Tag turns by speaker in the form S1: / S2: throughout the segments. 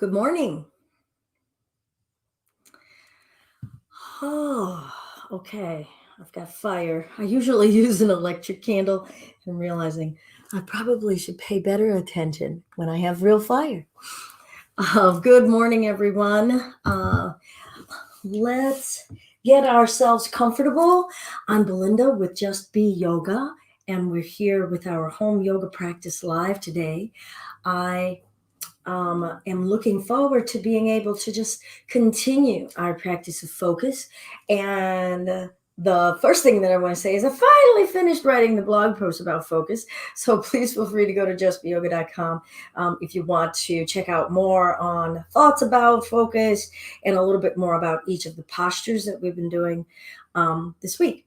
S1: Good morning. Oh, okay. I've got fire. I usually use an electric candle and realizing I probably should pay better attention when I have real fire. Good morning, everyone. Let's get ourselves comfortable. I'm Belinda with Just Be Yoga, and we're here with our home yoga practice live today. I am looking forward to being able to just continue our practice of focus. And the first thing that I want to say is I finally finished writing the blog post about focus. So please feel free to go to justbeyoga.com if you want to check out more on thoughts about focus and a little bit more about each of the postures that we've been doing this week.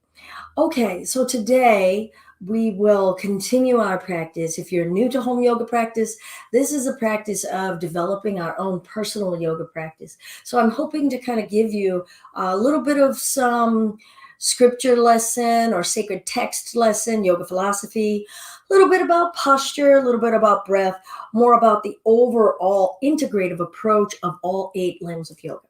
S1: Okay, so today we will continue our practice. If you're new to home yoga practice, this is a practice of developing our own personal yoga practice. So I'm hoping to kind of give you a little bit of some scripture lesson or sacred text lesson, yoga philosophy, a little bit about posture, a little bit about breath, more about the overall integrative approach of all 8 limbs of yoga.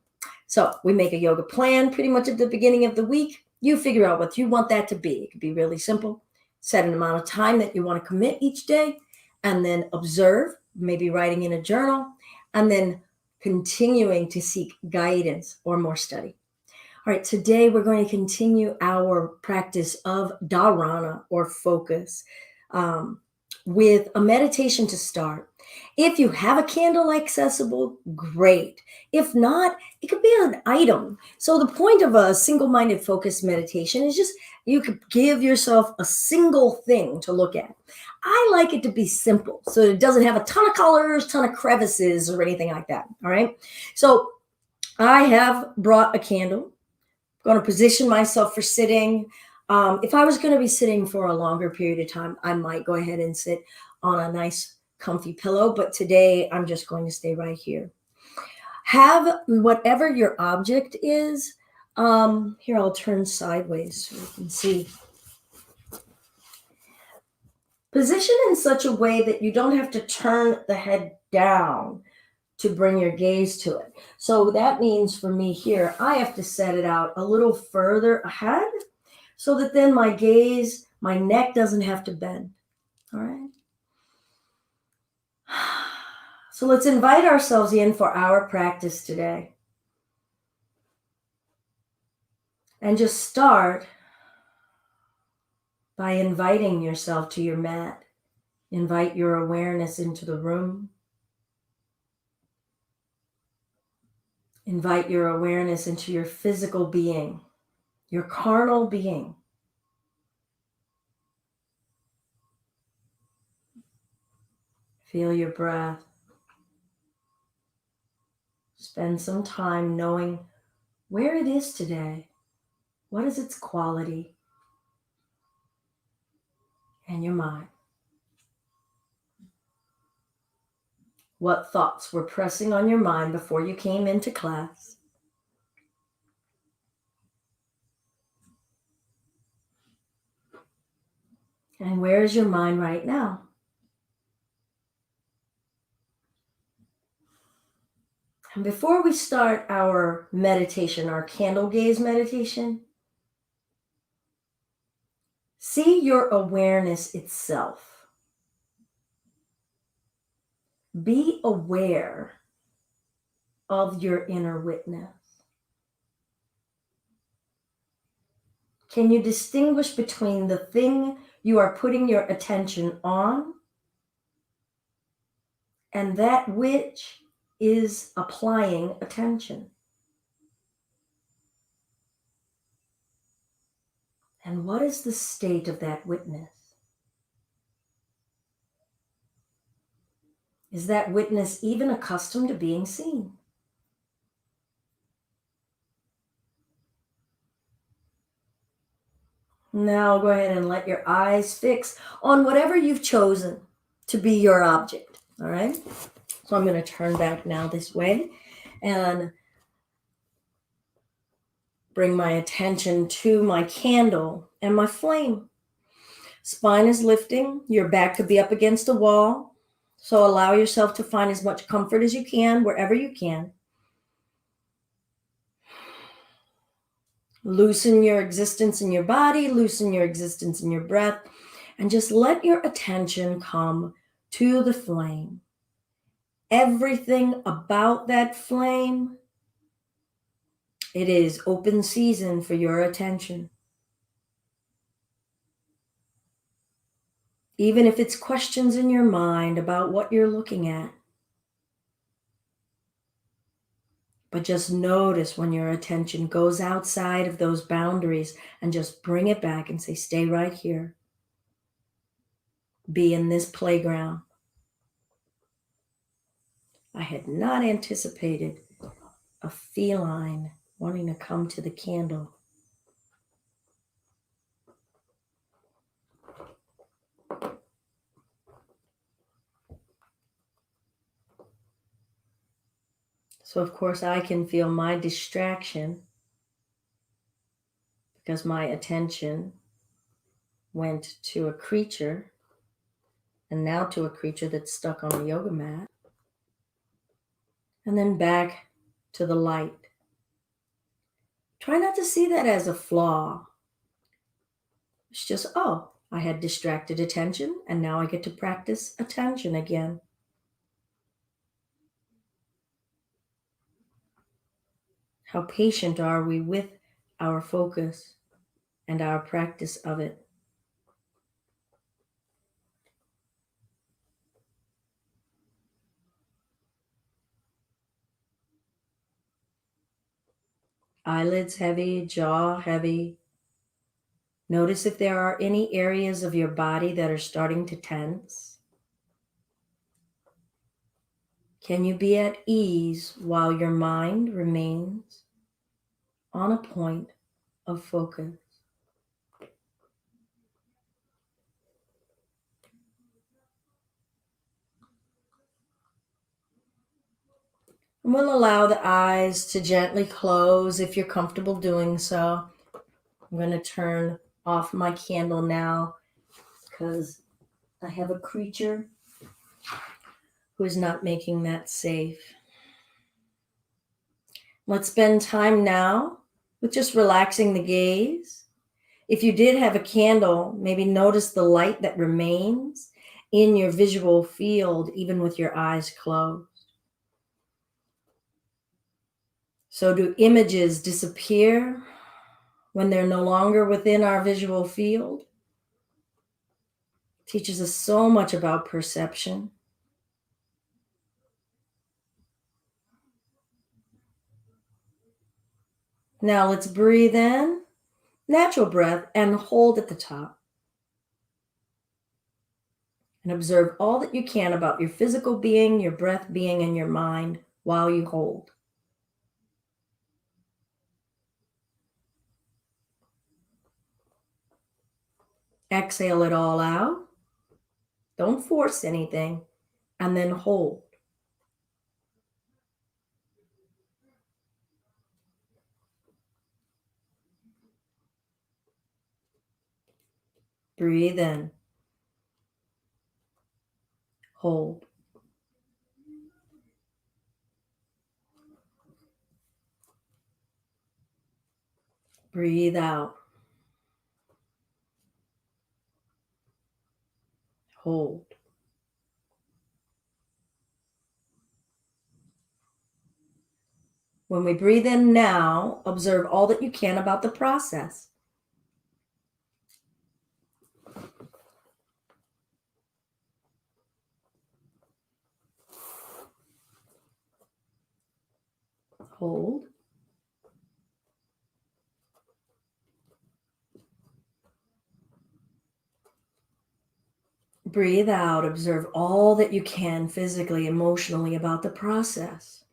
S1: So we make a yoga plan pretty much at the beginning of the week. You figure out what you want that to be. It could be really simple. Set an amount of time that you want to commit each day, and then observe, maybe writing in a journal, and then continuing to seek guidance or more study. All right, today we're going to continue our practice of Dharana or focus with a meditation to start. If you have a candle accessible, great. If not, it could be an item. So the point of a single-minded focus meditation is just you could give yourself a single thing to look at. I like it to be simple so it doesn't have a ton of colors, ton of crevices or anything like that. All right. So I have brought a candle. I'm going to position myself for sitting. If I was going to be sitting for a longer period of time, I might go ahead and sit on a nice comfy pillow, but today I'm just going to stay right here. Have whatever your object is. Here, I'll turn sideways so you can see. Position in such a way that you don't have to turn the head down to bring your gaze to it. So that means for me here, I have to set it out a little further ahead so that then my gaze, my neck doesn't have to bend. All right. So let's invite ourselves in for our practice today. And just start by inviting yourself to your mat. Invite your awareness into the room. Invite your awareness into your physical being, your carnal being. Feel your breath. Spend some time knowing where it is today. What is its quality? And your mind. What thoughts were pressing on your mind before you came into class? And where is your mind right now? And before we start our meditation, our candle gaze meditation, see your awareness itself. Be aware of your inner witness. Can you distinguish between the thing you are putting your attention on and that which is applying attention? And what is the state of that witness? Is that witness even accustomed to being seen? Now go ahead and let your eyes fix on whatever you've chosen to be your object, all right? So I'm going to turn back now this way and bring my attention to my candle and my flame. Spine is lifting. Your back could be up against a wall. So allow yourself to find as much comfort as you can, wherever you can. Loosen your existence in your body, loosen your existence in your breath, and just let your attention come to the flame. Everything about that flame, it is open season for your attention. Even if it's questions in your mind about what you're looking at. But just notice when your attention goes outside of those boundaries and just bring it back and say, stay right here. Be in this playground. I had not anticipated a feline wanting to come to the candle. So of course I can feel my distraction because my attention went to a creature and now to a creature that's stuck on a yoga mat. And then back to the light. Try not to see that as a flaw. It's just, oh, I had distracted attention and now I get to practice attention again. How patient are we with our focus and our practice of it? Eyelids heavy, jaw heavy. Notice if there are any areas of your body that are starting to tense. Can you be at ease while your mind remains on a point of focus? And we'll allow the eyes to gently close if you're comfortable doing so. I'm going to turn off my candle now because I have a creature who is not making that safe. Let's spend time now with just relaxing the gaze. If you did have a candle, maybe notice the light that remains in your visual field, even with your eyes closed. So do images disappear when they're no longer within our visual field? It teaches us so much about perception. Now let's breathe in, natural breath, and hold at the top. And observe all that you can about your physical being, your breath being, and your mind while you hold. Exhale it all out. Don't force anything. And then hold. Breathe in. Hold. Breathe out. Hold. When we breathe in now, observe all that you can about the process. Hold. Breathe out. Observe all that you can physically, emotionally about the process.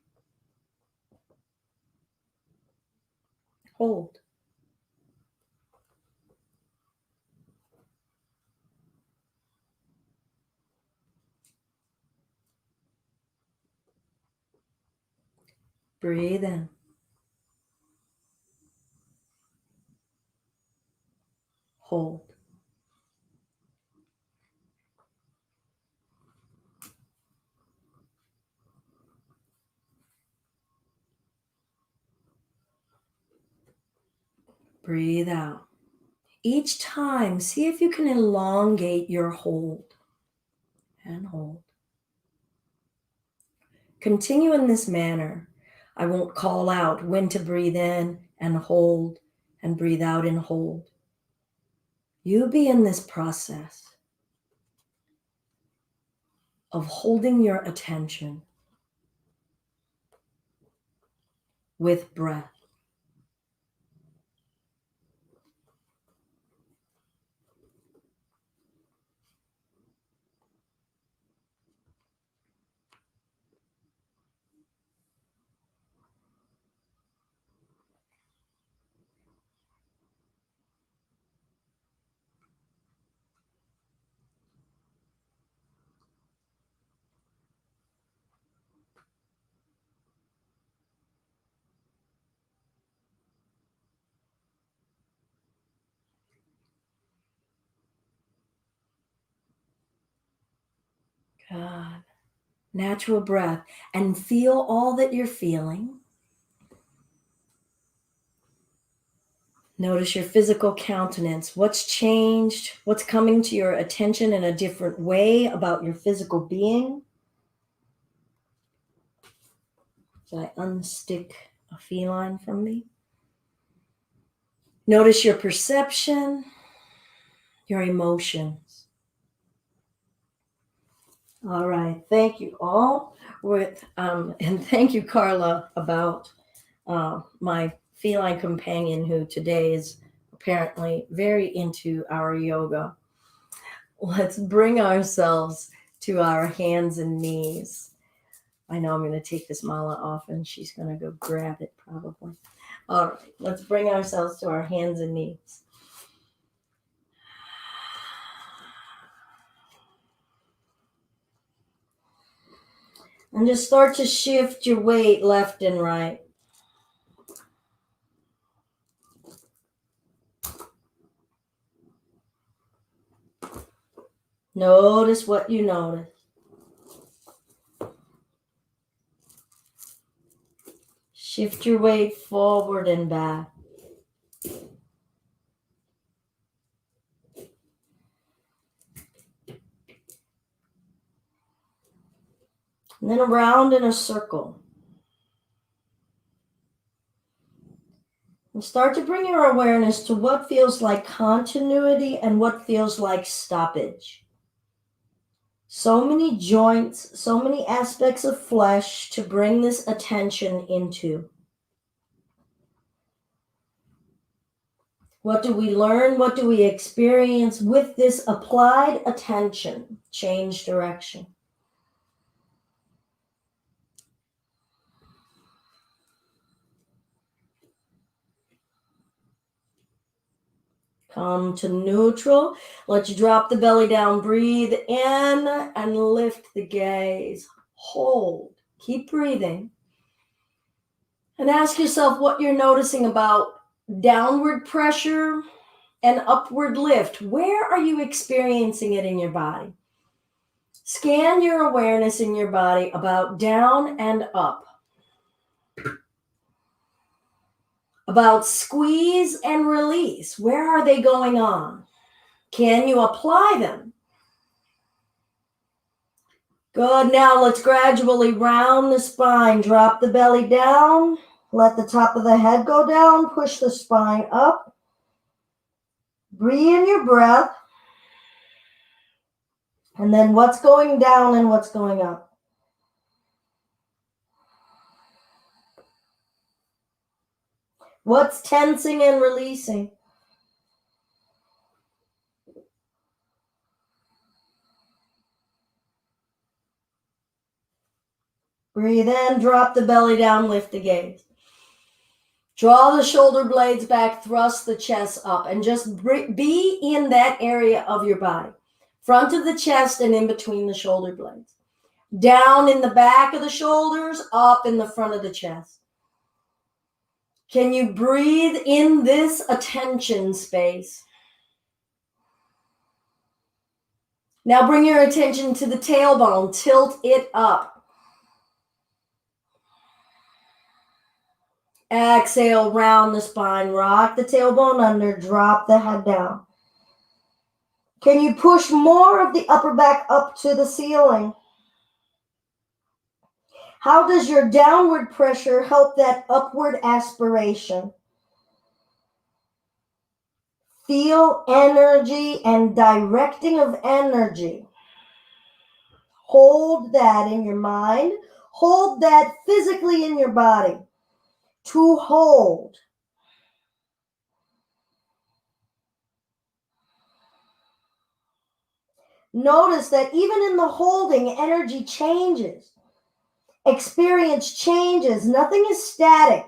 S1: Hold. Breathe in. Hold. Breathe out. Each time, see if you can elongate your hold. And hold. Continue in this manner. I won't call out when to breathe in and hold and breathe out and hold. You be in this process of holding your attention with breath. God. Natural breath. And feel all that you're feeling. Notice your physical countenance. What's changed? What's coming to your attention in a different way about your physical being? As I unstick a feline from me. Notice your perception, your emotions. All right. Thank you all. And thank you, Carla, about my feline companion who today is apparently very into our yoga. Let's bring ourselves to our hands and knees. I know I'm going to take this mala off and she's going to go grab it probably. All right, let's bring ourselves to our hands and knees. And just start to shift your weight left and right. Notice what you notice. Shift your weight forward and back. And then around in a circle. And start to bring your awareness to what feels like continuity and what feels like stoppage. So many joints, so many aspects of flesh to bring this attention into. What do we learn? What do we experience with this applied attention? Change direction. Come to neutral. Let's drop the belly down. Breathe in and lift the gaze. Hold. Keep breathing. And ask yourself what you're noticing about downward pressure and upward lift. Where are you experiencing it in your body? Scan your awareness in your body about down and up. About squeeze and release. Where are they going on? Can you apply them? Good. Now let's gradually round the spine. Drop the belly down. Let the top of the head go down. Push the spine up. Breathe in your breath. And then what's going down and what's going up? What's tensing and releasing? Breathe in, drop the belly down, lift the gaze. Draw the shoulder blades back, thrust the chest up, and just be in that area of your body. Front of the chest and in between the shoulder blades. Down in the back of the shoulders, up in the front of the chest. Can you breathe in this attention space? Now bring your attention to the tailbone. Tilt it up. Exhale, round the spine, rock the tailbone under, drop the head down. Can you push more of the upper back up to the ceiling? How does your downward pressure help that upward aspiration? Feel energy and directing of energy. Hold that in your mind. Hold that physically in your body. To hold. Notice that even in the holding, energy changes. Experience changes. Nothing is static.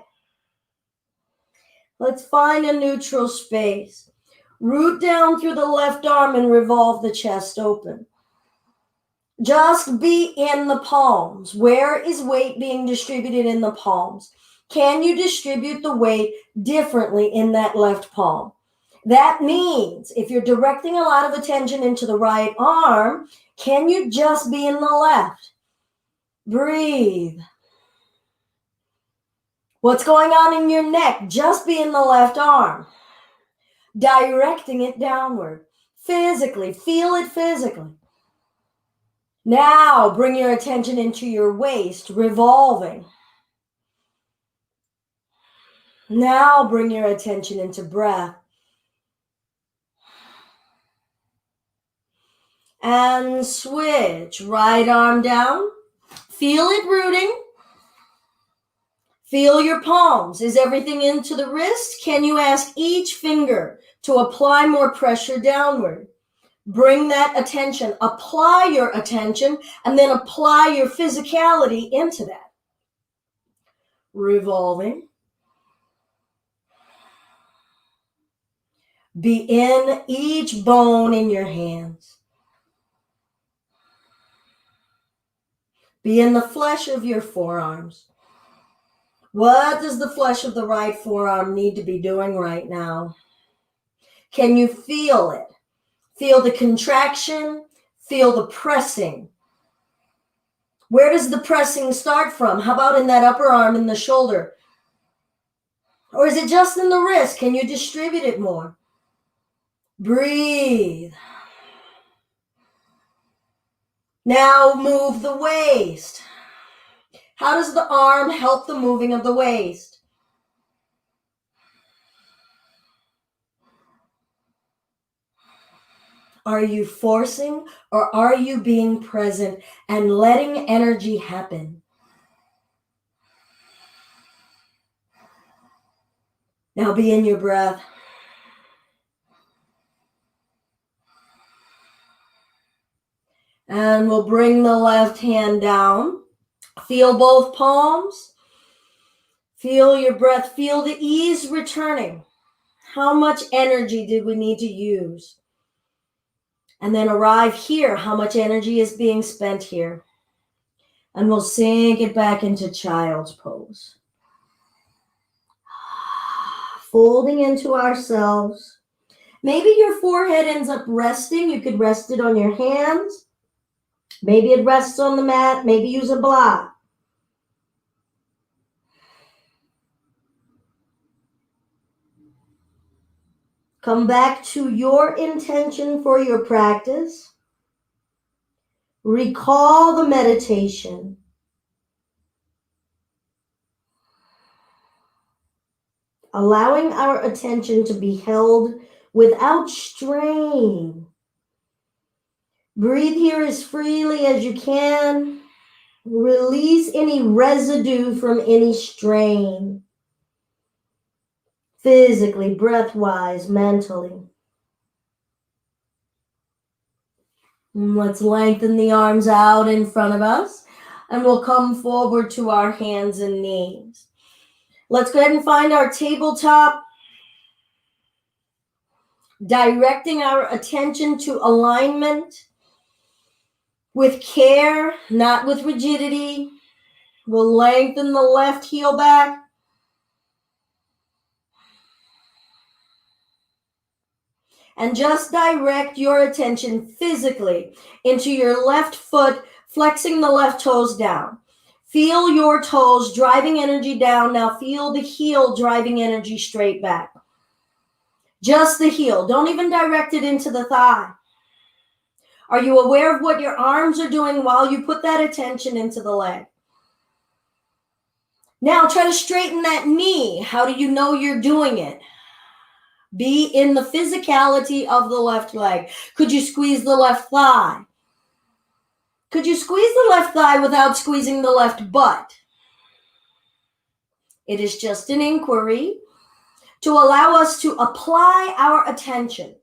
S1: Let's find a neutral space. Root down through the left arm and revolve the chest open. Just be in the palms. Where is weight being distributed in the palms? Can you distribute the weight differently in that left palm? That means if you're directing a lot of attention into the right arm, can you just be in the left? Breathe. What's going on in your neck? Just be in the left arm. Directing it downward. Physically, feel it physically. Now bring your attention into your waist, revolving. Now bring your attention into breath. And switch. Right arm down. Feel it rooting. Feel your palms. Is everything into the wrist? Can you ask each finger to apply more pressure downward? Bring that attention. Apply your attention and then apply your physicality into that. Revolving. Be in each bone in your hands. Be in the flesh of your forearms. What does the flesh of the right forearm need to be doing right now? Can you feel it? Feel the contraction, feel the pressing. Where does the pressing start from? How about in that upper arm, in the shoulder? Or is it just in the wrist? Can you distribute it more? Breathe. Now move the waist. How does the arm help the moving of the waist? Are you forcing or are you being present and letting energy happen? Now be in your breath. And we'll bring the left hand down. Feel both palms. Feel your breath. Feel the ease returning. How much energy did we need to use? And then arrive here. How much energy is being spent here? And we'll sink it back into child's pose. Folding into ourselves. Maybe your forehead ends up resting. You could rest it on your hands. Maybe it rests on the mat. Maybe use a block. Come back to your intention for your practice. Recall the meditation. Allowing our attention to be held without strain. Breathe here as freely as you can. Release any residue from any strain. Physically, breath-wise, mentally. And let's lengthen the arms out in front of us. And we'll come forward to our hands and knees. Let's go ahead and find our tabletop. Directing our attention to alignment. With care, not with rigidity. We'll lengthen the left heel back. And just direct your attention physically into your left foot, flexing the left toes down. Feel your toes driving energy down. Now feel the heel driving energy straight back. Just the heel. Don't even direct it into the thigh. Are you aware of what your arms are doing while you put that attention into the leg? Now try to straighten that knee. How do you know you're doing it? Be in the physicality of the left leg. Could you squeeze the left thigh? Could you squeeze the left thigh without squeezing the left butt? It is just an inquiry to allow us to apply our attention.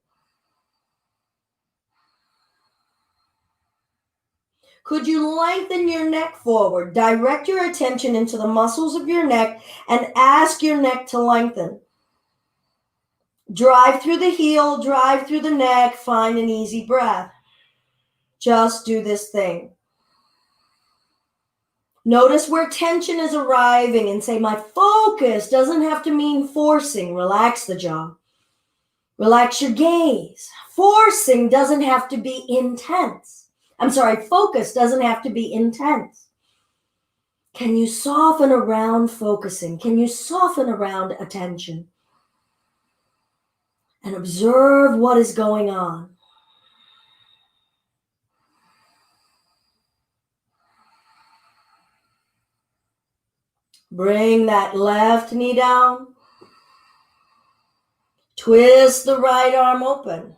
S1: Could you lengthen your neck forward? Direct your attention into the muscles of your neck and ask your neck to lengthen. Drive through the heel, drive through the neck, find an easy breath. Just do this thing. Notice where tension is arriving and say, my focus doesn't have to mean forcing. Relax the jaw. Relax your gaze. Forcing doesn't have to be intense. Focus doesn't have to be intense. Can you soften around focusing? Can you soften around attention? And observe what is going on. Bring that left knee down. Twist the right arm open.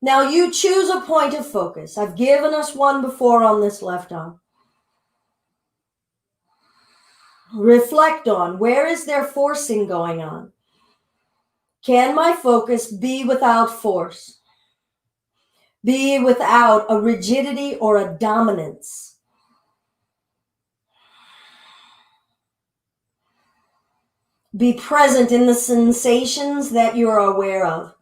S1: Now you choose a point of focus. I've given us one before on this left arm. Reflect on, where is there forcing going on? Can my focus be without force? Be without a rigidity or a dominance? Be present in the sensations that you're aware of.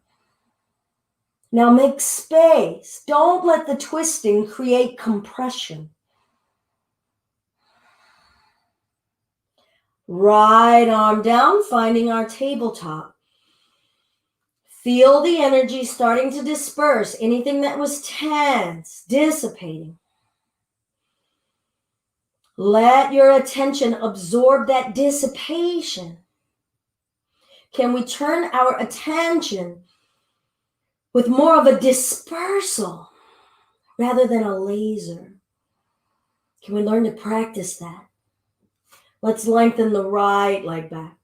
S1: Now make space. Don't let the twisting create compression. Right arm down, finding our tabletop. Feel the energy starting to disperse. Anything that was tense, dissipating. Let your attention absorb that dissipation. Can we turn our attention with more of a dispersal rather than a laser? Can we learn to practice that? Let's lengthen the right leg back.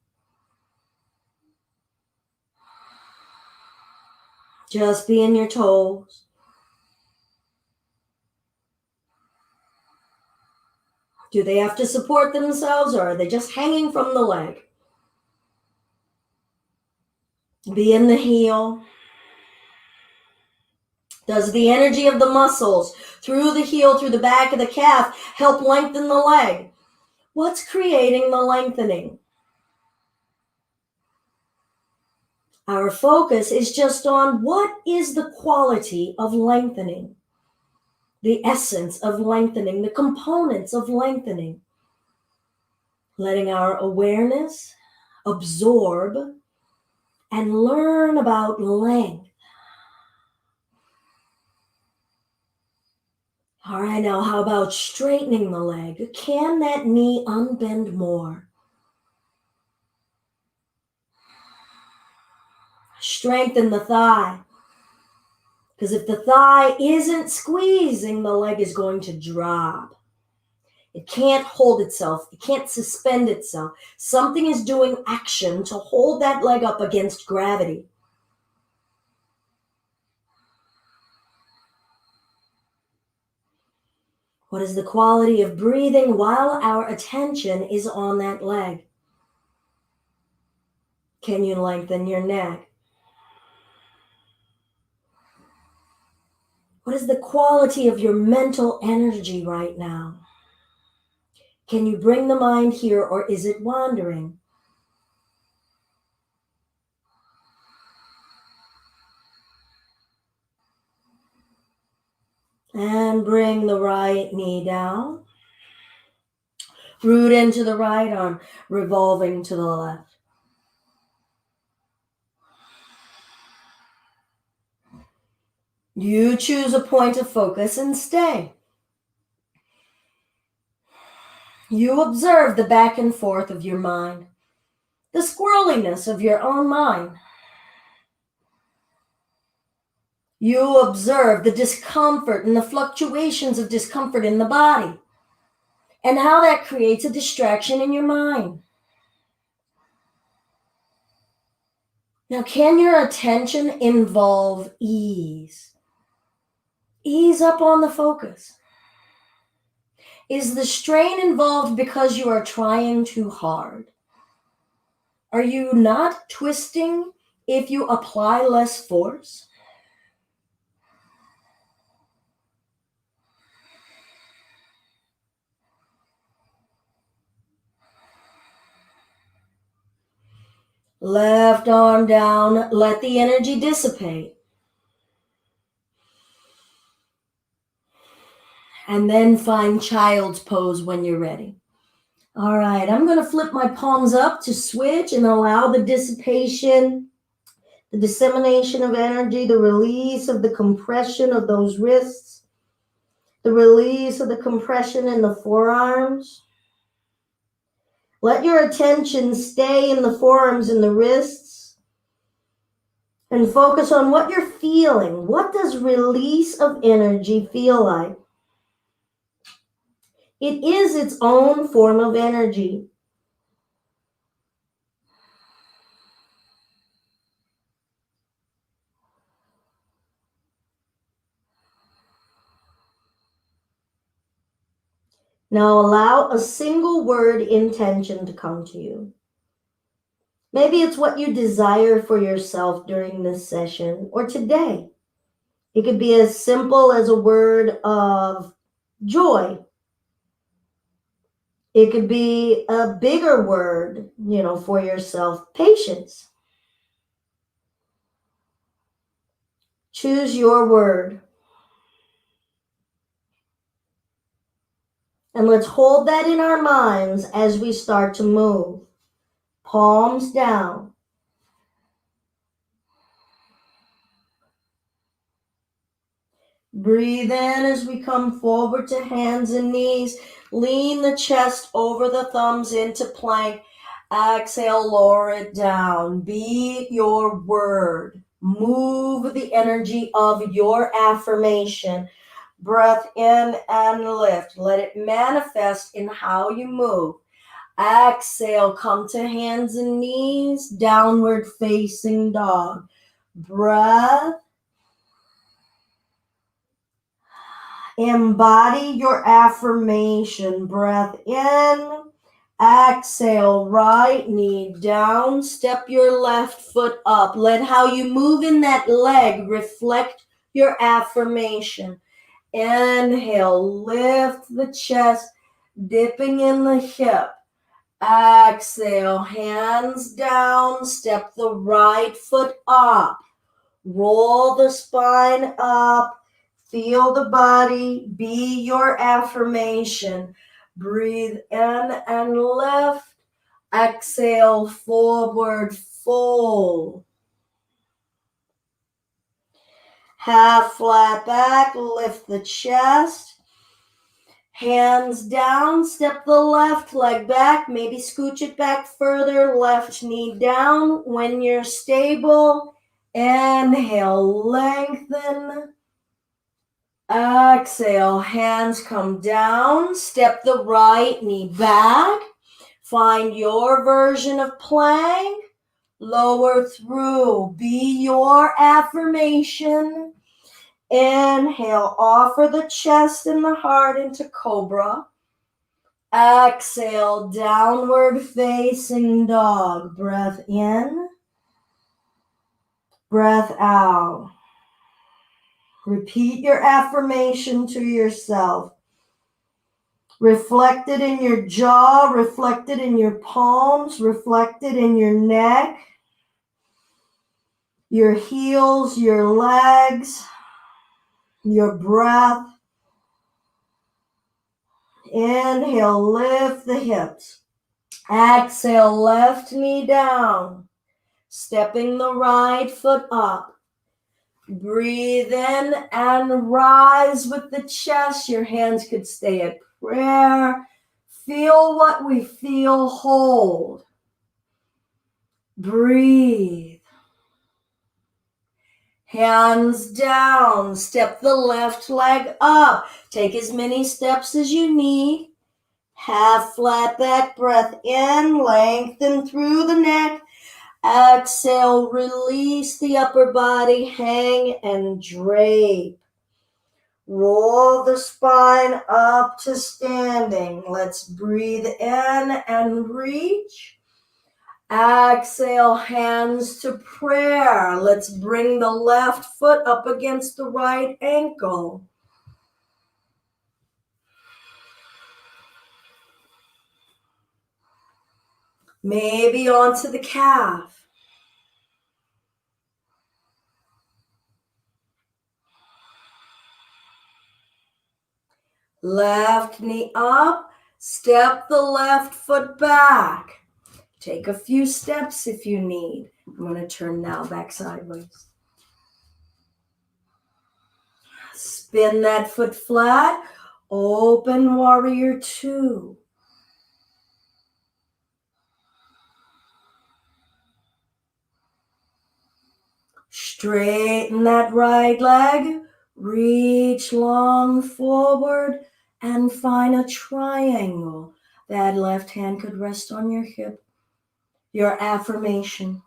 S1: Just be in your toes. Do they have to support themselves, or are they just hanging from the leg? Be in the heel. Does the energy of the muscles through the heel, through the back of the calf, help lengthen the leg? What's creating the lengthening? Our focus is just on what is the quality of lengthening, the essence of lengthening, the components of lengthening. Letting our awareness absorb and learn about length. All right, now how about straightening the leg? Can that knee unbend more? Strengthen the thigh. Because if the thigh isn't squeezing, the leg is going to drop. It can't hold itself. It can't suspend itself. Something is doing action to hold that leg up against gravity. What is the quality of breathing while our attention is on that leg? Can you lengthen your neck? What is the quality of your mental energy right now? Can you bring the mind here, or is it wandering? And bring the right knee down. Root into the right arm, revolving to the left. You choose a point of focus and stay. You observe the back and forth of your mind, the squirreliness of your own mind. You observe the discomfort and the fluctuations of discomfort in the body and how that creates a distraction in your mind. Now, can your attention involve ease? Ease up on the focus. Is the strain involved because you are trying too hard? Are you not twisting if you apply less force? Left arm down, let the energy dissipate. And then find child's pose when you're ready. All right, I'm going to flip my palms up to switch and allow the dissipation, the dissemination of energy, the release of the compression of those wrists, the release of the compression in the forearms. Let your attention stay in the forearms and the wrists and focus on what you're feeling. What does release of energy feel like? It is its own form of energy. Now allow a single word intention to come to you. Maybe it's what you desire for yourself during this session or today. It could be as simple as a word of joy. It could be a bigger word, for yourself, patience. Choose your word. And let's hold that in our minds as we start to move. Palms down. Breathe in as we come forward to hands and knees. Lean the chest over the thumbs into plank. Exhale, lower it down. Be your word. Move the energy of your affirmation. Breath in and lift. Let it manifest in how you move. Exhale, come to hands and knees, downward facing dog. Breath. Embody your affirmation. Breath in. Exhale, right knee down. Step your left foot up. Let how you move in that leg reflect your affirmation. Inhale, lift the chest, dipping in the hip. Exhale, hands down, step the right foot up. Roll the spine up, feel the body, be your affirmation. Breathe in and lift. Exhale, forward fold. Half flat back, lift the chest. Hands down, step the left leg back, maybe scooch it back further, left knee down. When you're stable, inhale, lengthen. Exhale, hands come down, step the right knee back. Find your version of plank. Lower through, be your affirmation. Inhale, offer the chest and the heart into cobra. Exhale, downward facing dog. Breath in, breath out. Repeat your affirmation to yourself. Reflect it in your jaw, reflect it in your palms, reflect it in your neck, your heels, your legs, your breath. Inhale, lift the hips. Exhale, left knee down. Stepping the right foot up. Breathe in and rise with the chest. Your hands could stay at prayer. Feel what we feel, hold. Breathe. Hands down, step the left leg up. Take as many steps as you need. Half flat back breath in, lengthen through the neck. Exhale, release the upper body, hang and drape. Roll the spine up to standing. Let's breathe in and reach. Exhale, hands to prayer. Let's bring the left foot up against the right ankle. Maybe onto the calf. Left knee up. Step the left foot back. Take a few steps if you need. I'm going to turn now back sideways. Spin that foot flat. Open warrior two. Straighten that right leg. Reach long forward and find a triangle. That left hand could rest on your hip. Your affirmation.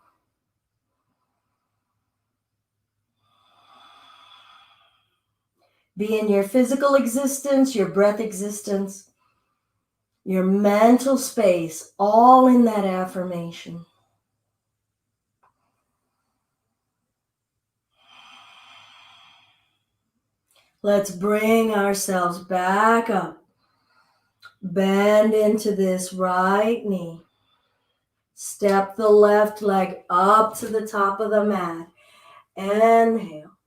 S1: Be in your physical existence, your breath existence, your mental space, all in that affirmation. Let's bring ourselves back up. Bend into this right knee. Step the left leg up to the top of the mat. Inhale.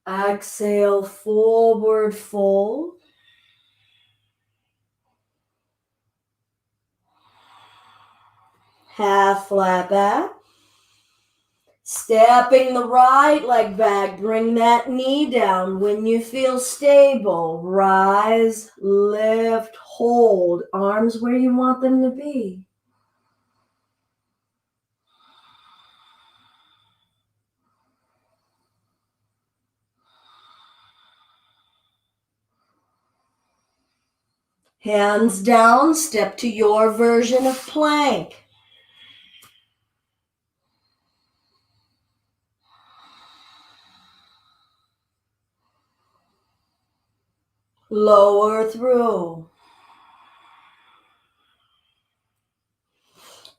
S1: Exhale, forward fold. Half flat back. Stepping the right leg back, bring that knee down. When you feel stable, rise, lift, hold. Arms where you want them to be. Hands down, step to your version of plank. Lower through.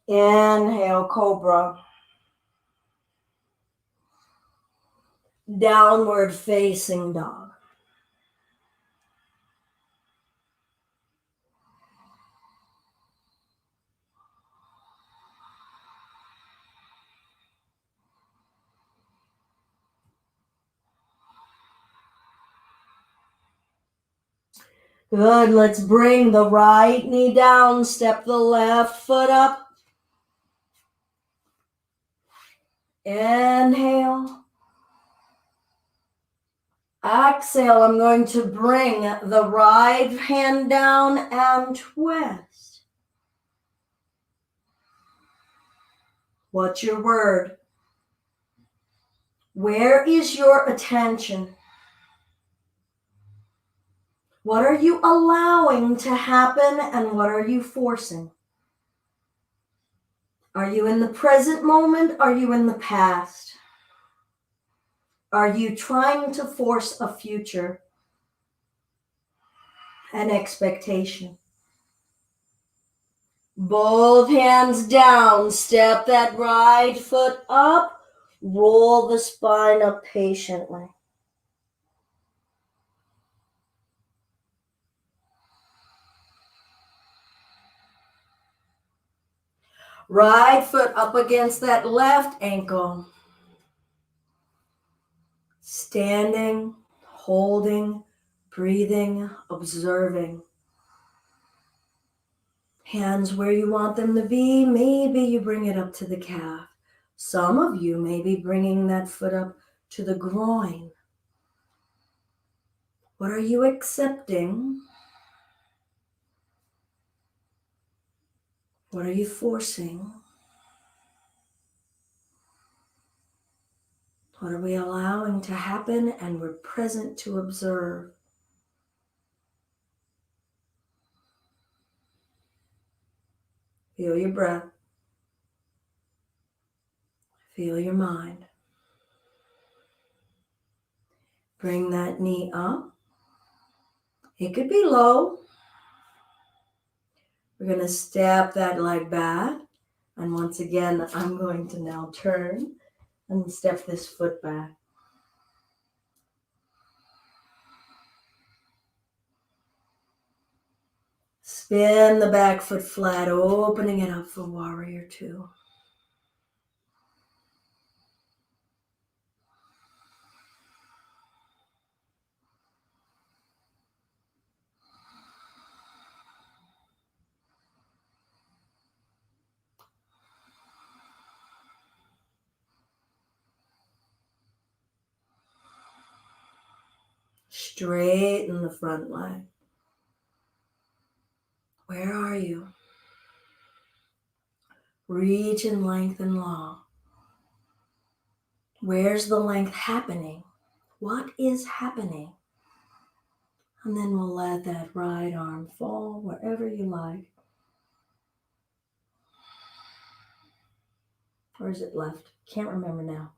S1: Inhale, cobra. Downward facing dog. Good, let's bring the right knee down, step the left foot up. Inhale. Exhale, I'm going to bring the right hand down and twist. What's your word? Where is your attention? What are you allowing to happen and what are you forcing? Are you in the present moment? Are you in the past? Are you trying to force a future? An expectation? Both hands down, step that right foot up, roll the spine up patiently. Right foot up against that left ankle. Standing, holding, breathing, observing. Hands where you want them to be. Maybe you bring it up to the calf. Some of you may be bringing that foot up to the groin. What are you accepting? What are you forcing? What are we allowing to happen? And we're present to observe. Feel your breath. Feel your mind. Bring that knee up. It could be low. We're going to step that leg back. And once again, I'm going to now turn and step this foot back. Spin the back foot flat, opening it up for warrior two. Straighten the front leg. Where are you? Reach in length and long. Where's the length happening? What is happening? And then we'll let that right arm fall wherever you like. Or is it left? Can't remember now.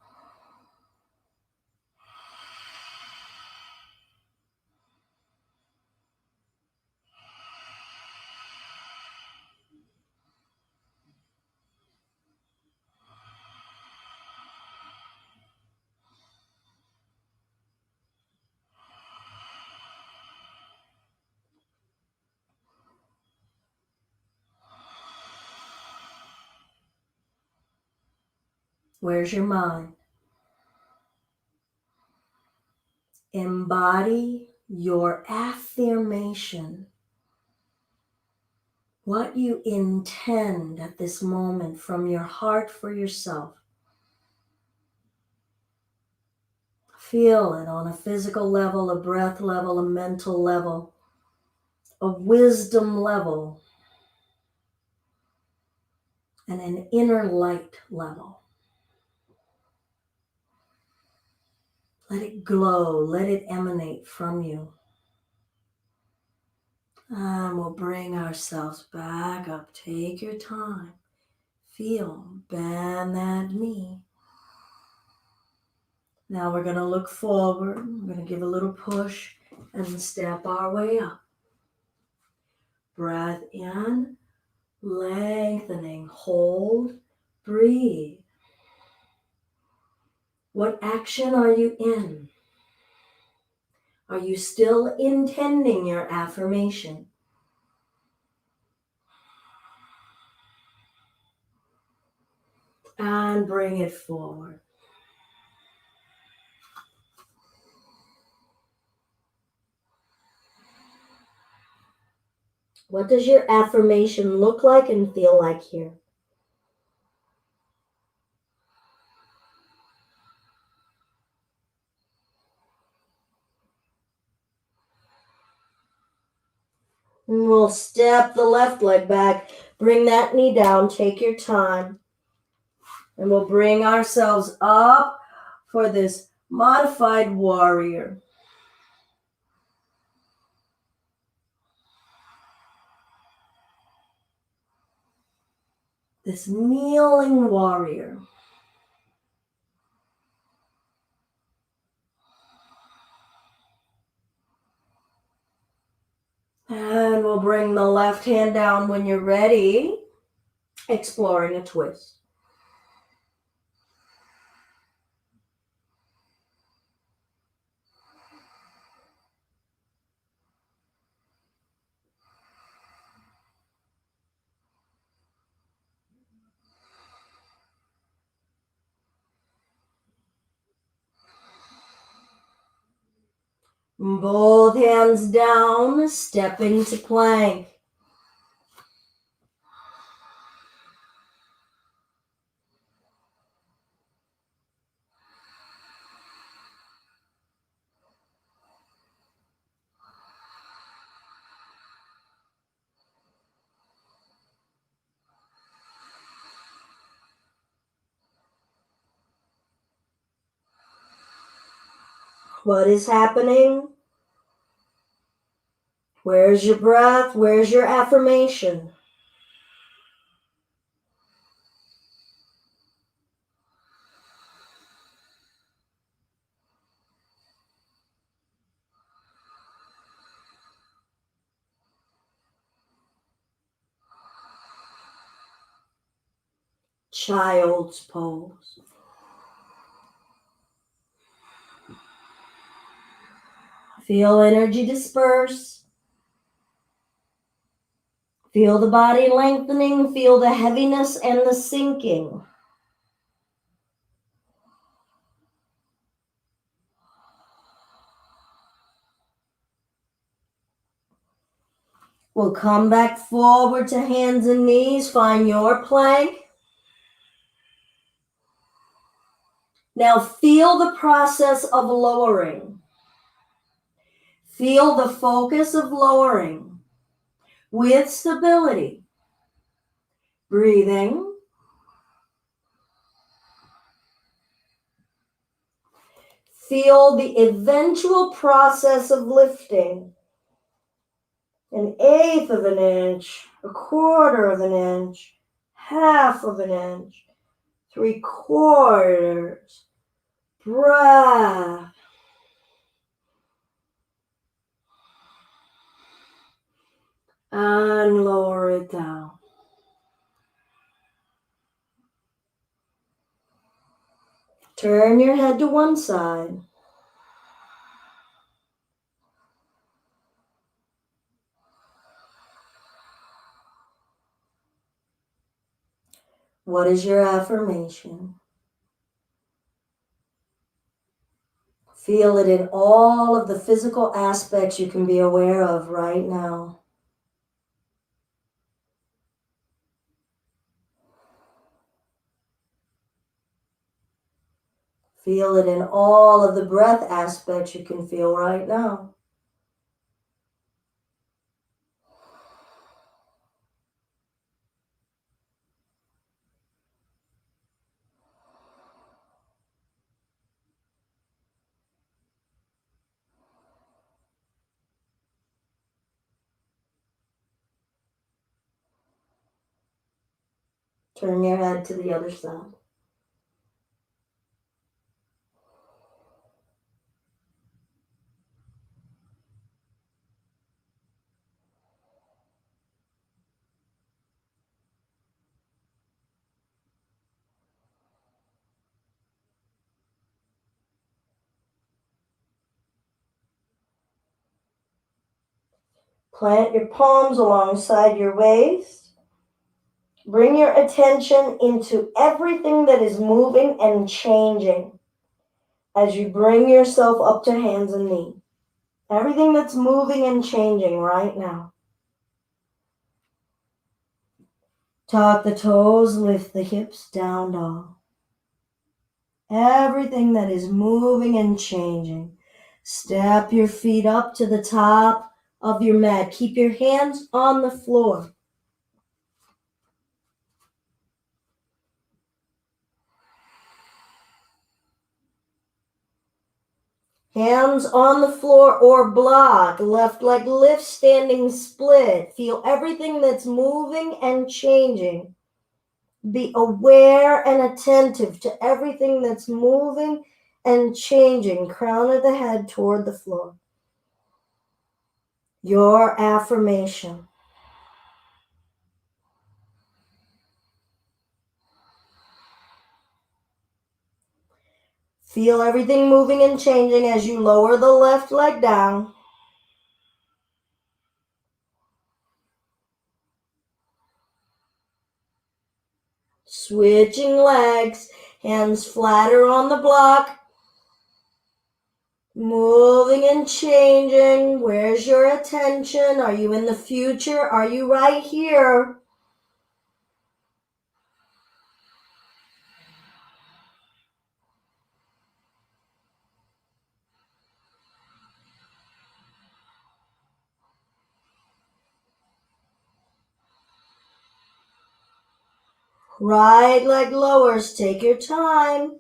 S1: Where's your mind? Embody your affirmation. What you intend at this moment from your heart for yourself. Feel it on a physical level, a breath level, a mental level, a wisdom level, and an inner light level. Let it glow, let it emanate from you. And we'll bring ourselves back up. Take your time. Feel, bend that knee. Now we're going to look forward. We're going to give a little push and step our way up. Breath in, lengthening, hold, breathe. What action are you in? Are you still intending your affirmation? And bring it forward. What does your affirmation look like and feel like here? And we'll step the left leg back. Bring that knee down. Take your time. And we'll bring ourselves up for this modified warrior. This kneeling warrior. And we'll bring the left hand down when you're ready, exploring a twist. Both hands down, step into plank. What is happening? Where's your breath? Where's your affirmation? Child's pose. Feel energy disperse. Feel the body lengthening. Feel the heaviness and the sinking. We'll come back forward to hands and knees. Find your plank. Now feel the process of lowering. Feel the focus of lowering with stability. Breathing. Feel the eventual process of lifting. 1/8 of an inch, 1/4 of an inch, 1/2 of an inch, 3/4. Breath. And lower it down. Turn your head to one side. What is your affirmation? Feel it in all of the physical aspects you can be aware of right now. Feel it in all of the breath aspects you can feel right now. Turn your head to the other side. Plant your palms alongside your waist. Bring your attention into everything that is moving and changing as you bring yourself up to hands and knees. Everything that's moving and changing right now. Tuck the toes, lift the hips, down dog. Everything that is moving and changing. Step your feet up to the top of your mat. Keep your hands on the floor. Hands on the floor or block. Left leg lift, standing split. Feel everything that's moving and changing. Be aware and attentive to everything that's moving and changing. Crown of the head toward the floor. Your affirmation. Feel everything moving and changing as you lower the left leg down. Switching legs, hands flatter on the block. Moving and changing. Where's your attention? Are you in the future? Are you right here? Right leg lowers. Take your time.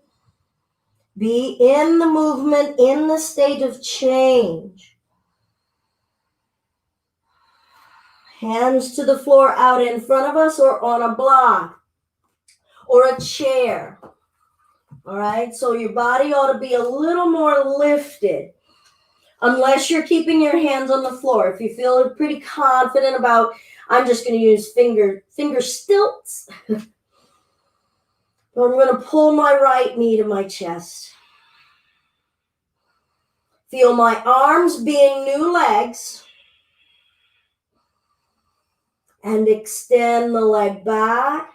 S1: Be in the movement, in the state of change. Hands to the floor out in front of us or on a block or a chair. All right, so your body ought to be a little more lifted. Unless you're keeping your hands on the floor. If you feel pretty confident about, I'm just going to use finger stilts. But I'm going to pull my right knee to my chest. Feel my arms being new legs. And extend the leg back.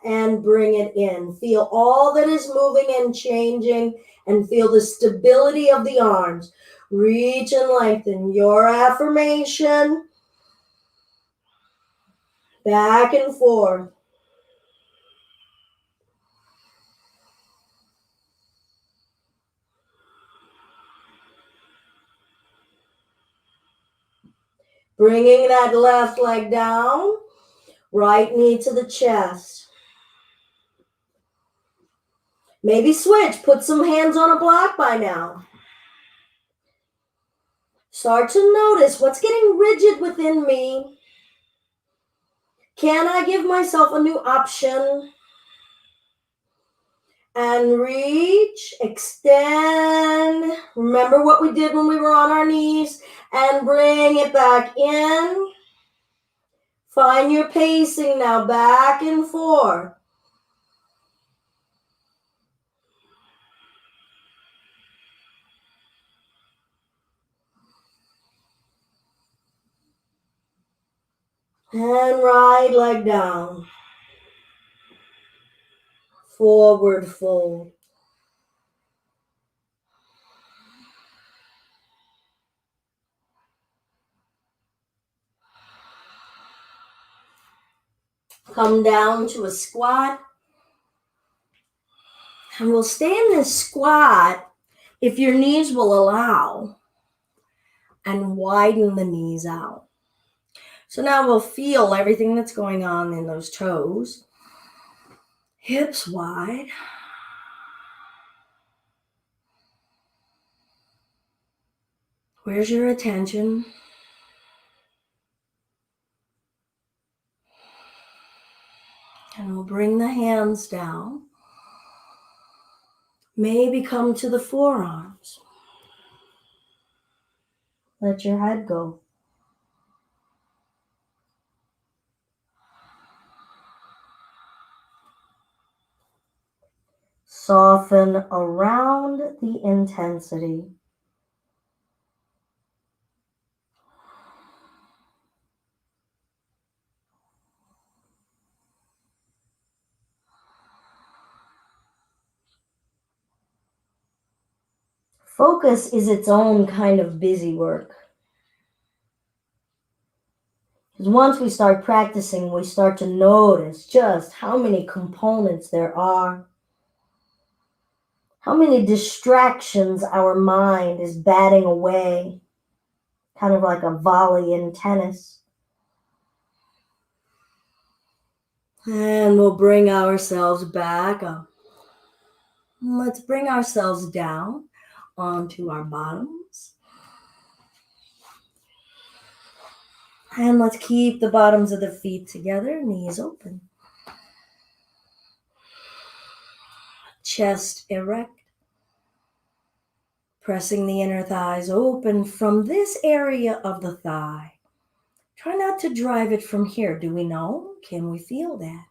S1: And bring it in. Feel all that is moving and changing. And feel the stability of the arms. Reach and lengthen your affirmation. Back and forth. Bringing that left leg down. Right knee to the chest. Maybe switch. Put some hands on a block by now. Start to notice what's getting rigid within me. Can I give myself a new option? And reach, extend. Remember what we did when we were on our knees. And bring it back in. Find your pacing now, back and forth. And right leg down. Forward fold. Come down to a squat. And we'll stay in this squat if your knees will allow. And widen the knees out. So now we'll feel everything that's going on in those toes. Hips wide. Where's your attention? And we'll bring the hands down. Maybe come to the forearms. Let your head go. Soften around the intensity. Focus is its own kind of busy work. Because once we start practicing, we start to notice just how many components there are. How many distractions our mind is batting away, kind of like a volley in tennis. And we'll bring ourselves back up. Let's bring ourselves down onto our bottoms. And let's keep the bottoms of the feet together, knees open. Chest erect. Pressing the inner thighs open from this area of the thigh. Try not to drive it from here. Do we know? Can we feel that?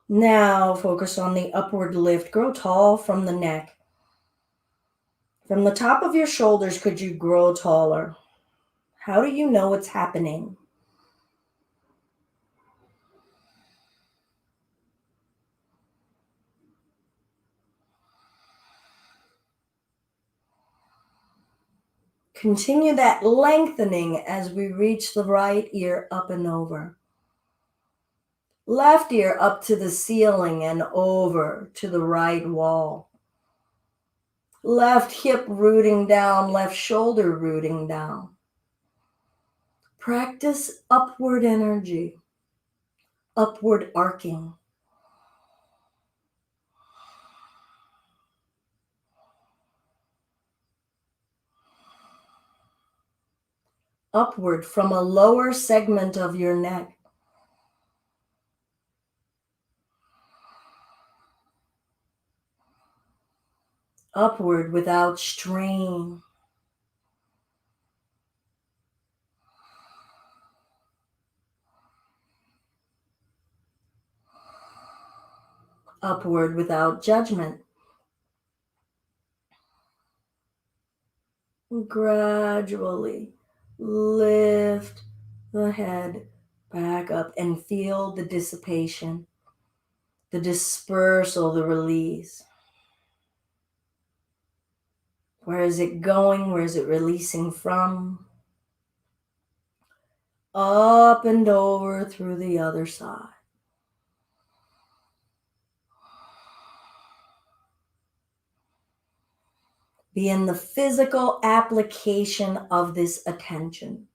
S1: Now focus on the upward lift. Grow tall from the neck. From the top of your shoulders, could you grow taller? How do you know it's happening? Continue that lengthening as we reach the right ear up and over. Left ear up to the ceiling and over to the right wall. Left hip rooting down, left shoulder rooting down. Practice upward energy, upward arcing. Upward from a lower segment of your neck. Upward without strain. Upward without judgment. Gradually lift the head back up and feel the dissipation, the dispersal, the release. Where is it going? Where is it releasing from? Up and over through the other side. Be in the physical application of this attention.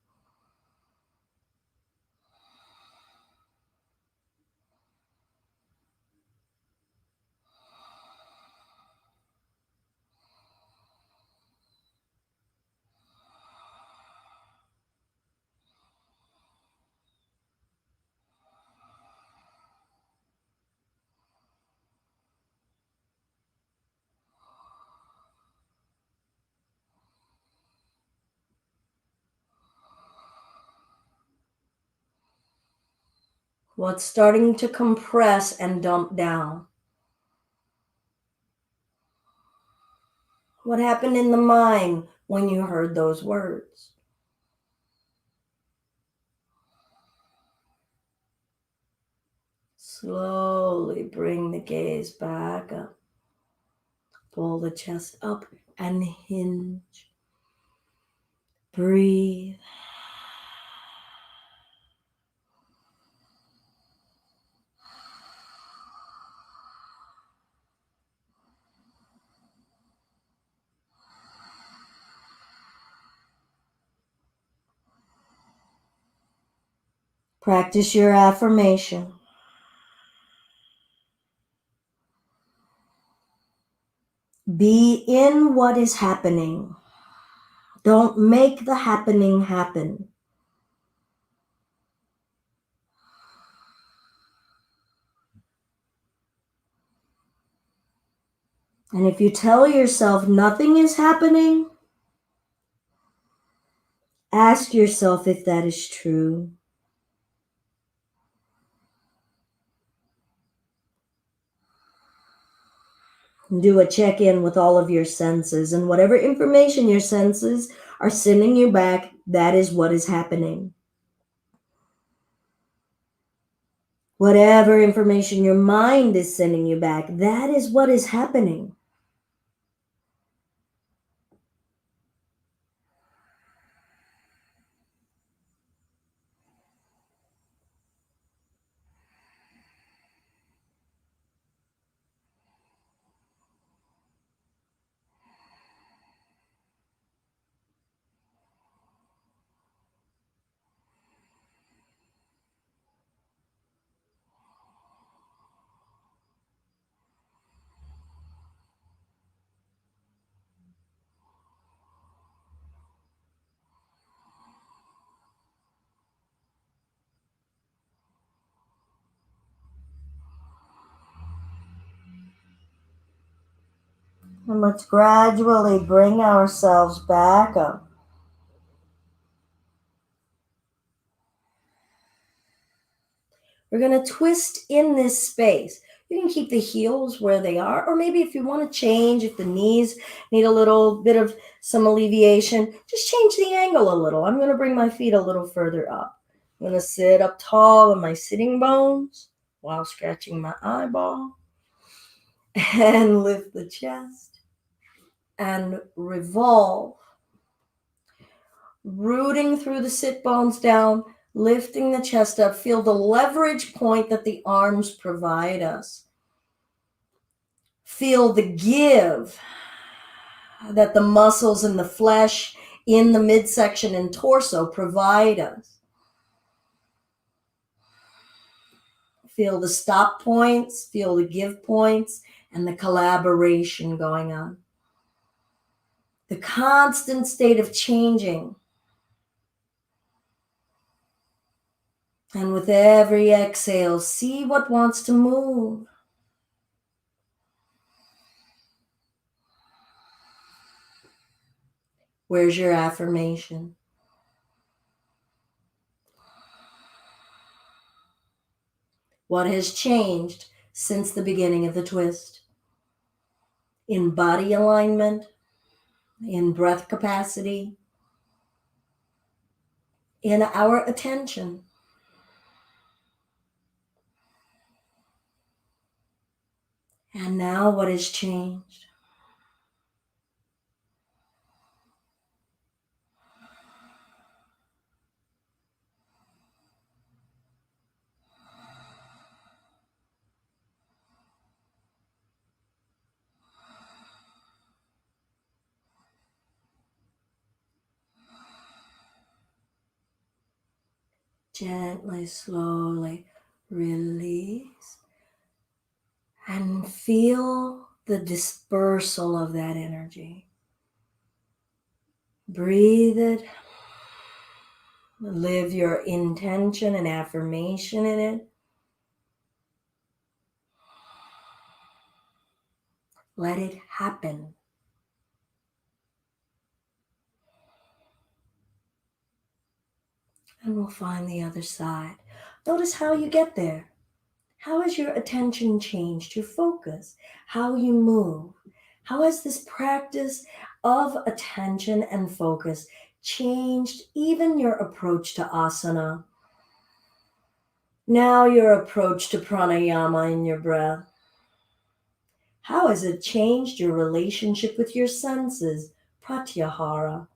S1: What's starting to compress and dump down? What happened in the mind when you heard those words? Slowly bring the gaze back up. Pull the chest up and hinge. Breathe. Practice your affirmation. Be in what is happening. Don't make the happening happen. And if you tell yourself nothing is happening, ask yourself if that is true. Do a check-in with all of your senses, and whatever information your senses are sending you back, that is what is happening. Whatever information your mind is sending you back, that is what is happening. And let's gradually bring ourselves back up. We're going to twist in this space. You can keep the heels where they are, or maybe if you want to change, if the knees need a little bit of some alleviation, just change the angle a little. I'm going to bring my feet a little further up. I'm going to sit up tall in my sitting bones while scratching my eyeball and lift the chest and revolve, rooting through the sit bones down, lifting the chest up. Feel the leverage point that the arms provide us. Feel the give that the muscles and the flesh in the midsection and torso provide us. Feel the stop points, feel the give points, and the collaboration going on. The constant state of changing. And with every exhale, see what wants to move. Where's your affirmation? What has changed since the beginning of the twist? In body alignment, in breath capacity, in our attention. And now what has changed? Gently, slowly release and feel the dispersal of that energy. Breathe it. Live your intention and affirmation in it. Let it happen. And we'll find the other side. Notice how you get there. How has your attention changed, your focus, how you move? How has this practice of attention and focus changed even your approach to asana? Now your approach to pranayama in your breath. How has it changed your relationship with your senses, pratyahara?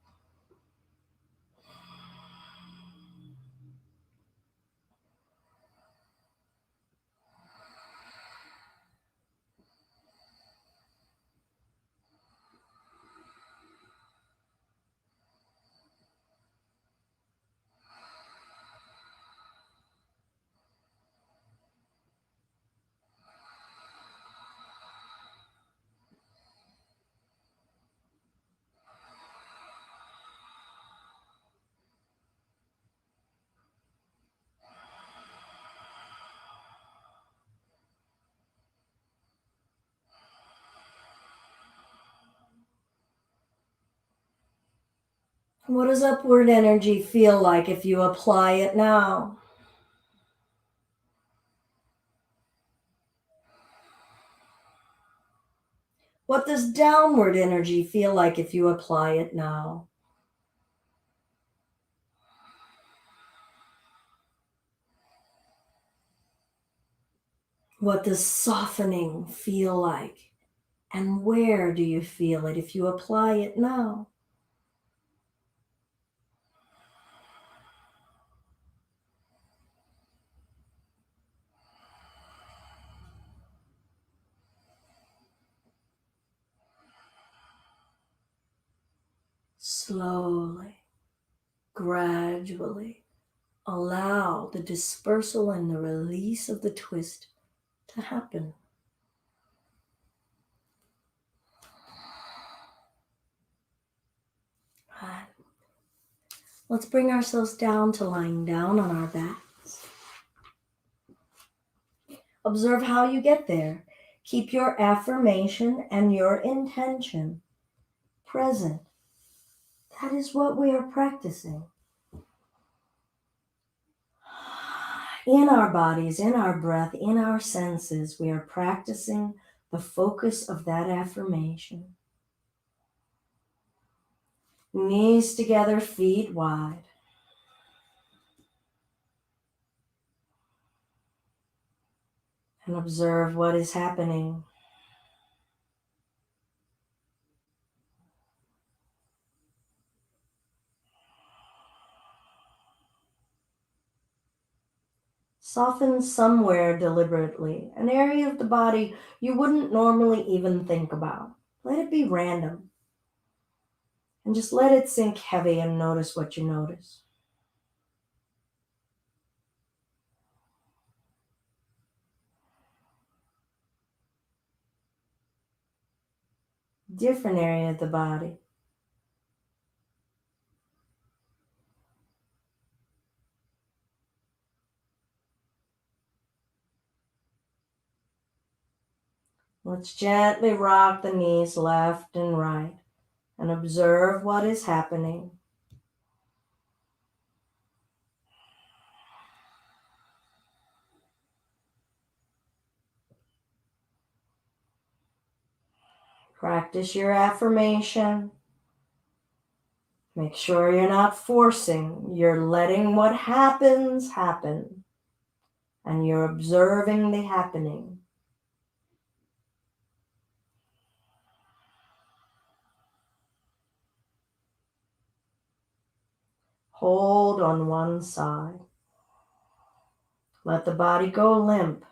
S1: What does upward energy feel like if you apply it now? What does downward energy feel like if you apply it now? What does softening feel like? And where do you feel it if you apply it now? Slowly, gradually, allow the dispersal and the release of the twist to happen. Right. Let's bring ourselves down to lying down on our backs. Observe how you get there. Keep your affirmation and your intention present. That is what we are practicing. In our bodies, in our breath, in our senses, we are practicing the focus of that affirmation. Knees together, feet wide. And observe what is happening. Soften somewhere deliberately, an area of the body you wouldn't normally even think about. Let it be random. And just let it sink heavy and notice what you notice. different area of the body. Let's gently rock the knees left and right and observe what is happening. Practice your affirmation. Make sure you're not forcing. You're letting what happens happen. And you're observing the happening. Hold on one side. Let the body go limp.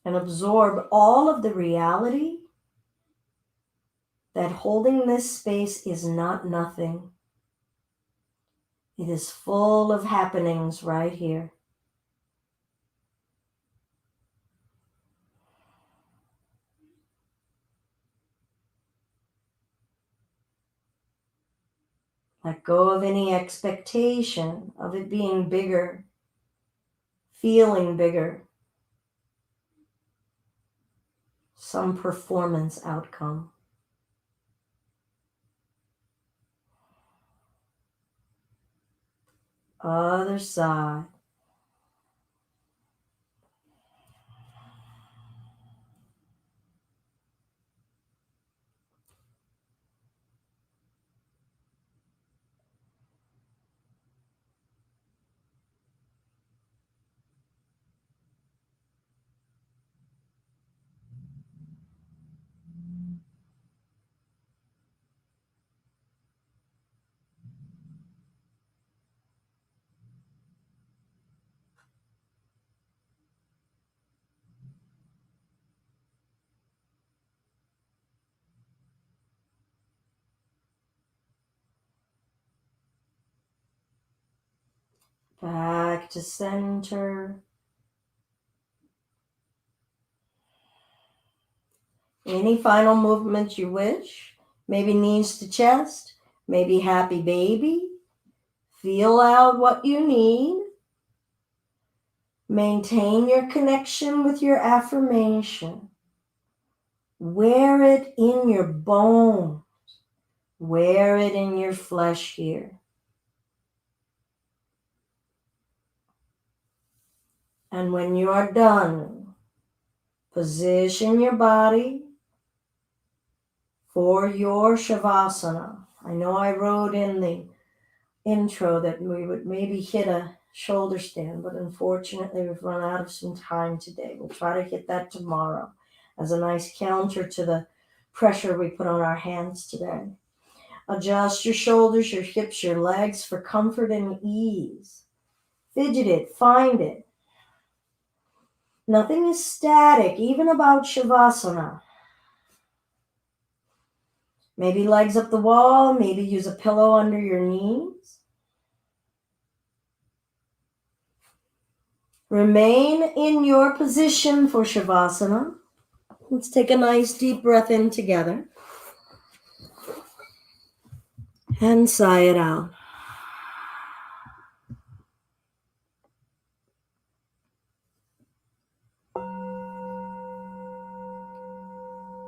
S1: And absorb all of the reality that holding this space is not nothing. It is full of happenings right here. Let go of any expectation of it being bigger, feeling bigger, some performance outcome. Other side. Back to center. Any final movement you wish. Maybe knees to chest. Maybe happy baby. Feel out what you need. Maintain your connection with your affirmation. Wear it in your bones. Wear it in your flesh here. And when you are done, position your body for your Shavasana. I know I wrote in the intro that we would maybe hit a shoulder stand, but unfortunately we've run out of some time today. We'll try to hit that tomorrow as a nice counter to the pressure we put on our hands today. Adjust your shoulders, your hips, your legs for comfort and ease. Fidget it, find it. Nothing is static, even about Shavasana. Maybe legs up the wall, maybe use a pillow under your knees. Remain in your position for Shavasana. Let's take a nice deep breath in together. And sigh it out.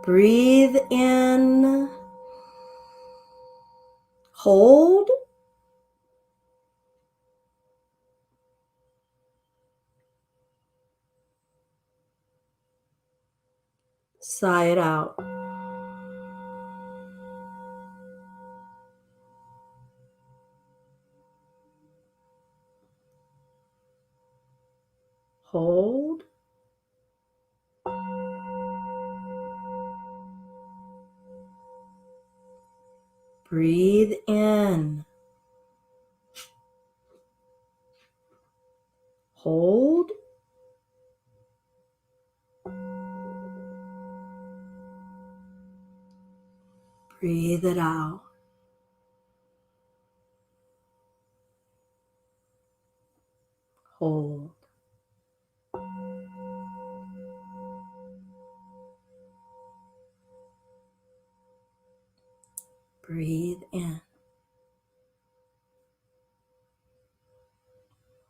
S1: Breathe in. Hold. Sigh it out. Hold. Breathe in. Hold. Breathe it out. Hold. Breathe in.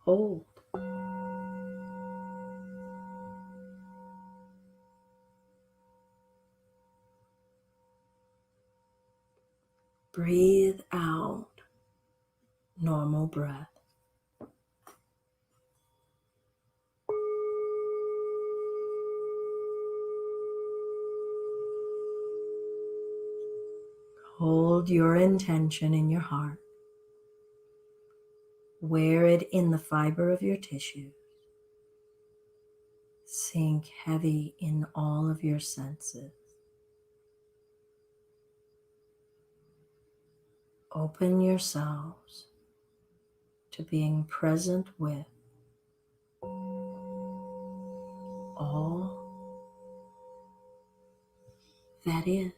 S1: Hold. Breathe out. Normal breath. Hold your intention in your heart. Wear it in the fiber of your tissue. Sink heavy in all of your senses. Open yourselves to being present with all that is.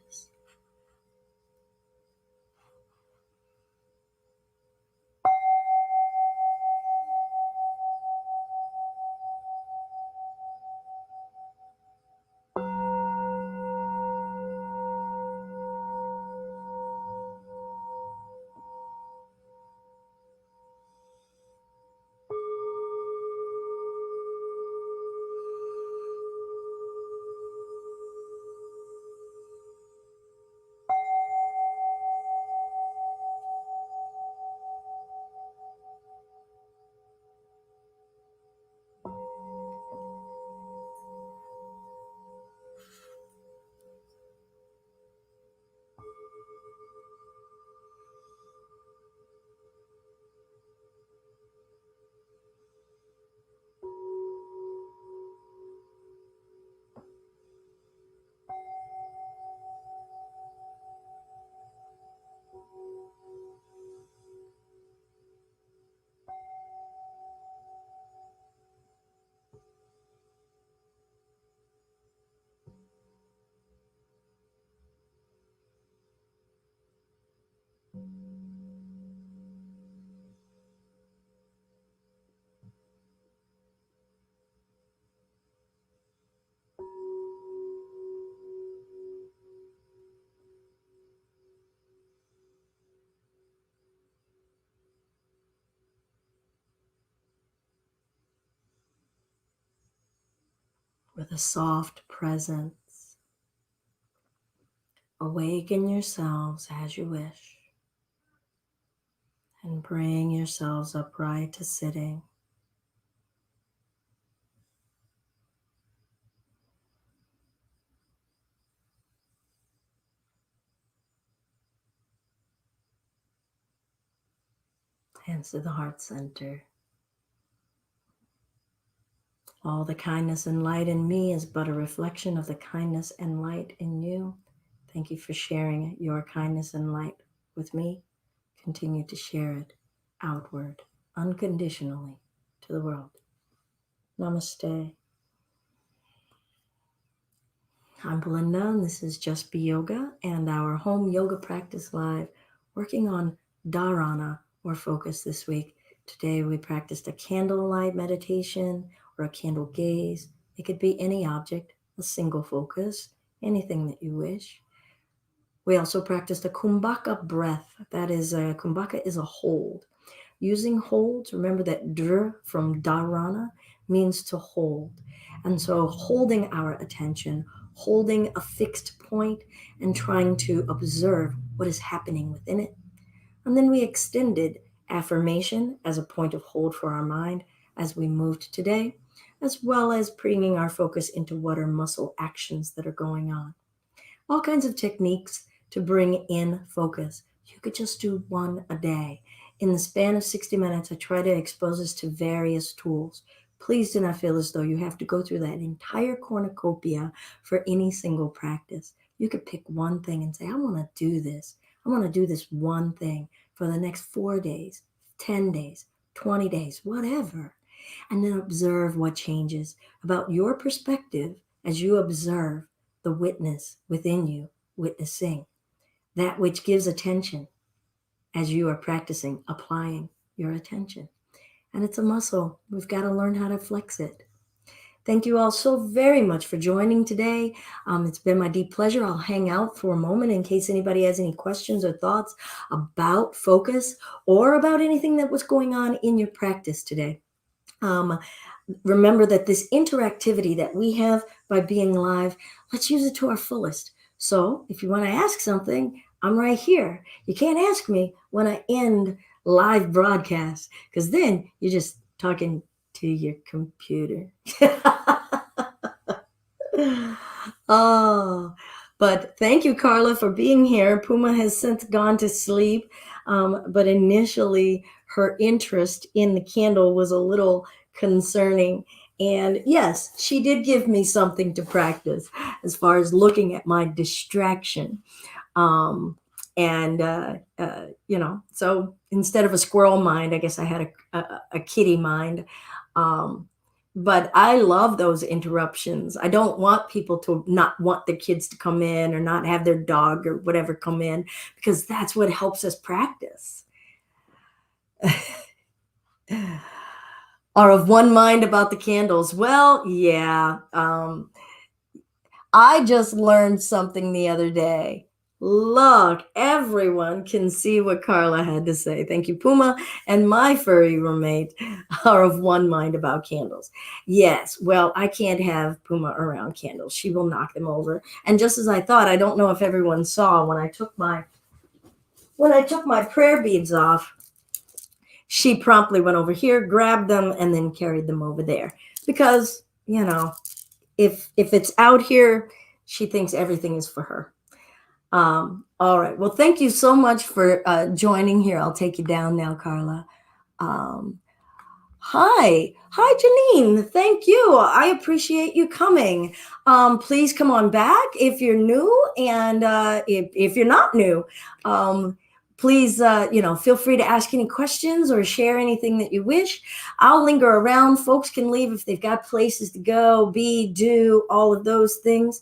S1: With a soft presence, awaken yourselves as you wish and bring yourselves upright to sitting. Hands to the heart center. All the kindness and light in me is but a reflection of the kindness and light in you. Thank you for sharing your kindness and light with me. Continue to share it outward, unconditionally, to the world. Namaste. I'm Belinda, and this is Just Be Yoga and our home yoga practice live, working on Dharana, or focus, this week. Today we practiced a candlelight meditation or a candle gaze. It could be any object, a single focus, anything that you wish. We also practiced a Kumbaka breath. Kumbaka is a hold. Using holds, remember that dr from Dharana means to hold. And so holding our attention, holding a fixed point and trying to observe what is happening within it. And then we extended affirmation as a point of hold for our mind as we moved today, as well as bringing our focus into what are muscle actions that are going on. All kinds of techniques to bring in focus. You could just do one a day. In the span of 60 minutes, I try to expose us to various tools. Please do not feel as though you have to go through that entire cornucopia for any single practice. You could pick one thing and say, I want to do this. I want to do this one thing for the next 4 days, 10 days, 20 days, whatever. And then observe what changes about your perspective as you observe the witness within you, witnessing that which gives attention as you are practicing, applying your attention. And it's a muscle. We've got to learn how to flex it. Thank you all so very much for joining today. It's been my deep pleasure. I'll hang out for a moment in case anybody has any questions or thoughts about focus or about anything that was going on in your practice today. Remember that this interactivity that we have by being live, let's use it to our fullest. So if you want to ask something, I'm right here. You can't ask me when I end live broadcast, because then you're just talking to your computer. Oh, but thank you, Carla, for being here. Puma has since gone to sleep, but initially her interest in the candle was a little concerning. And yes, she did give me something to practice as far as looking at my distraction. So instead of a squirrel mind, I guess I had a kitty mind. But I love those interruptions. I don't want people to not want their kids to come in or not have their dog or whatever come in, because that's what helps us practice. Are of one mind about the candles. Well, yeah. I just learned something the other day. Look, everyone can see what Carla had to say. Thank you, Puma. And my furry roommate are of one mind about candles. Yes, well, I can't have Puma around candles. She will knock them over. And just as I thought, I don't know if everyone saw when I took my prayer beads off, she promptly went over here, grabbed them, and then carried them over there. Because, if it's out here, she thinks everything is for her. All right. Well, thank you so much for joining here. I'll take you down now, Carla. Hi, Janine. Thank you. I appreciate you coming. Please come on back if you're new, and if you're not new, please, feel free to ask any questions or share anything that you wish. I'll linger around. Folks can leave if they've got places to go, do all of those things.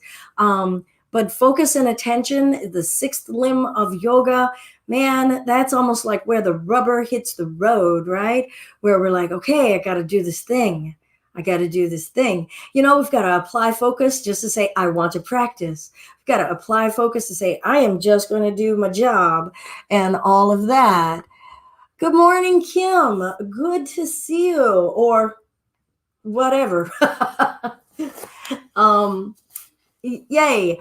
S1: But focus and attention, the sixth limb of yoga, man, that's almost like where the rubber hits the road, right? Where we're like, okay, I got to do this thing. We've got to apply focus just to say, I want to practice. We've got to apply focus to say, I am just going to do my job and all of that. Good morning, Kim. Good to see you, or whatever. Yay.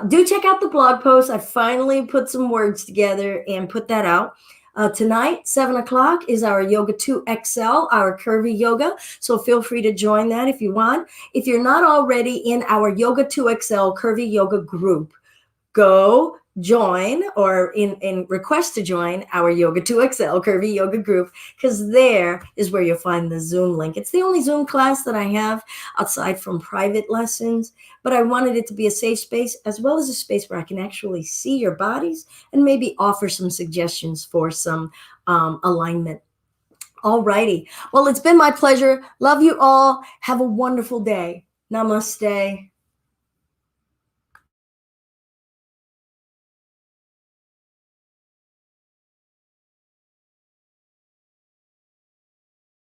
S1: Do check out the blog post. I finally put some words together and put that out. Tonight, 7:00 is our Yoga 2 XL, our curvy yoga. So feel free to join that if you want. If you're not already in our Yoga 2 XL curvy yoga group, go join or in request to join our Yoga 2 XL curvy yoga group, because there is where you'll find the Zoom link. It's the only Zoom class that I have outside from private lessons, but I wanted it to be a safe space as well as a space where I can actually see your bodies and maybe offer some suggestions for some alignment. All righty. Well, it's been my pleasure. Love you all. Have a wonderful day. Namaste.